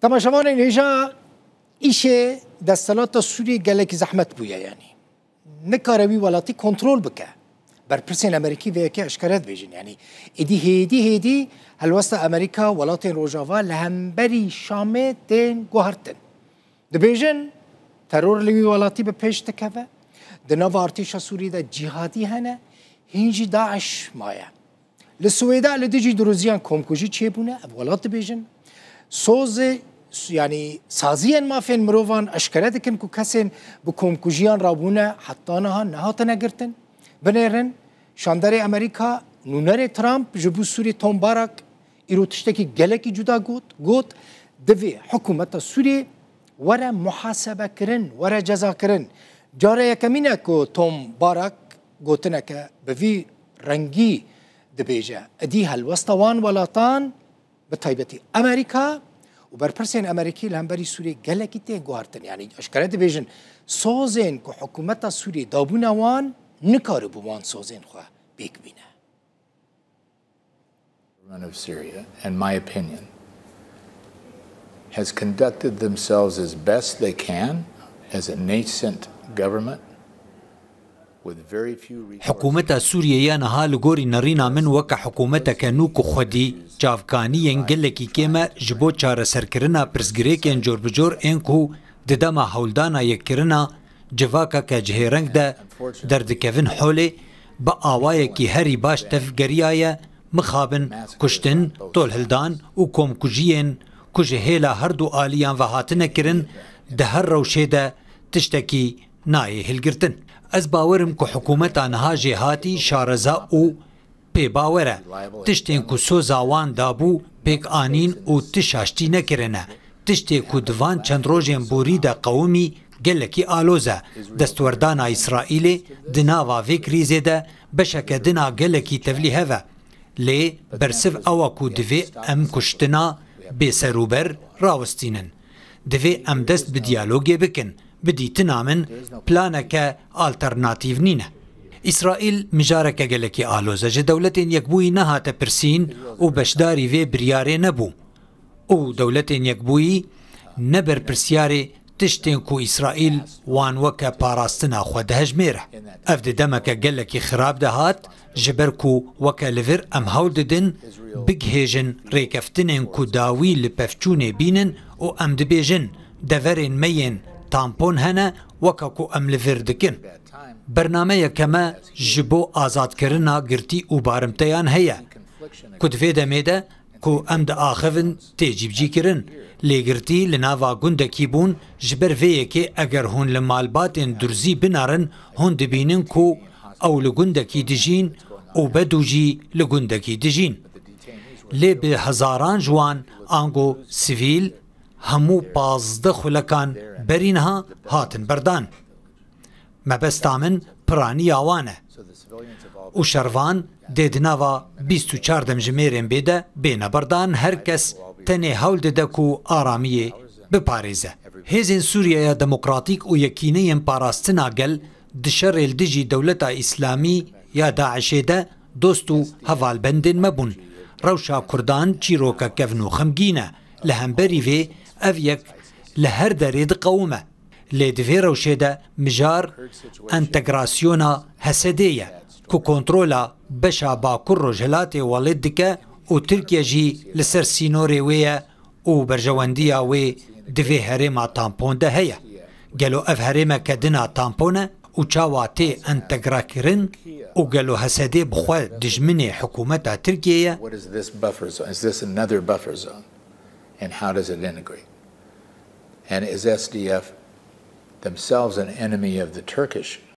تماشاوان اینجا ایشه دستالات سوری گلک زحمت بویا یعنی نکاروی ولاتی کنترل بکه بر پرسین امریکی و یکی اشکالات بیجن یعنی هیدی هلوست امریکا ولات روجاوا لهمبری شامه دین گوهرتن دبیجن ترور لیوی ولاتی به پیش تکوه دناو ارتشا سوری دا جهادی هنه هنجی داعش مایا لسویدا لدیجی دروزیان کمکوجی چه بونه ولات بیجن سوز يعني سازيا ما فين مروفان اشكالات كن كو كسن بكمكوجيان رابونا حطانها نهاتنا قرتن بنيرن شانداري امريكا نونر ترامب جبو سوري توم باراك ايرو تشتكي جلكي جدا قوت دفي حكومة سوري ورا محاسبة كرن ورا جزا كرن جارة يكمينة كو توم باراك قوتنك بفي رنجي دبيجا ادي هالوسطوان ولاتان بطيبتي امريكا وبرپرسین امریکی لهمبری سوری گلکی تین گوهرتن یعنی اشکالات بیجن سازین که حکومت سوری دابونا وان نکاره بوان سازین خواه بیک بینه. Of Syria, in my opinion, has conducted themselves as best they can as a nascent government. حکومت سوریه نها لگوری نرینا من وک حکومت کنوک خودی جافکانی انگلکی کما جبو چاره سرکرنا پرسگری کن جور بجور انکو ددما هولدانا یکرنا جواکا که جهرنگ ده درد کفن حوله با آوای کی هری باش تفگریای مخابن کشتن طول هلدان و کم کجین کجه هیلا هر دو آلیان و هاتنه کرن ده هر روشه ده تشتکی نای هلگرتن از باورم که حکومت آنها جهاتی شارزا او پی باوره تشتین که سوزاوان دابو پیک آنین او تشاشتی نکرنه تشتی که دوان چند روژین بوری دا قومی گلکی آلوزه دستوردان اسرائیل دناوا وکریزه ده بشک دنا گلکی تفلیه و لی برسف اوا که دوی ام کشتنا بی سروبر راوستینن دوی ام دست به دیالوگی بکن بدی تنامن پلانک آلترناتیو نینه. اسرائیل مجارک گلکی آلوزه جه دولتین یکبوی نهات پرسین و بشداری وی بریاره نبو. او دولتین یکبوی نبر پرسیاره تشتین کو اسرائیل وان وکا پاراستنا خود هجمیره. افد دمک گلکی خراب دهات جبر کو وکا لور ام هول ددن بگهیجن ریکفتنین کو داوی لپفچون بینن و ام دبیجن دورین مین تامپون هنه وکاکو ام لفر دکن. برنامه کما جبو آزاد کرنا گرتی و بارمتیان هیا. کد فیده میده کو ام دا آخفن تیجیب جی کرن. لیگرتی لناوا گندکی بون جبر ویه که اگر هون لمالباتین درزی بنارن هون دبینن کو او لگندکی دجین او بدو جی لگندکی دجین. لی به هزاران جوان آنگو سیویل همو 15 خلکان برینها هاتن بردان. مبستامن پرانی آوانه. و شروان دیدناوا 24 دمجمیرین بیده بین بردان هر کس تنه حول دیده کو آرامیه بپاریزه. هیزین سوریه دموکراتیک و یکینین پاراستنا گل دشر الدجی دولت اسلامی یا داعشه ده دوستو حوال بندن مبون. روشا کردان چیروکا کفنو خمگینه لهمبری وی اف یک لهر درید قومه لیدوی روشه ده مجار انتگراسیونا حسدیه که کنترولا بشا با کر رجلات والد دکه و ترکیه جی لسر سینوری ویه و برجواندیه وی دوی هرما تامپون ده هیه گلو اف هرما کدنا تامپونه و چاواتی انتگرا کرن و گلو حسدی بخواه دجمن حکومت ترکیه and how does it integrate? And is SDF themselves an enemy of the Turkish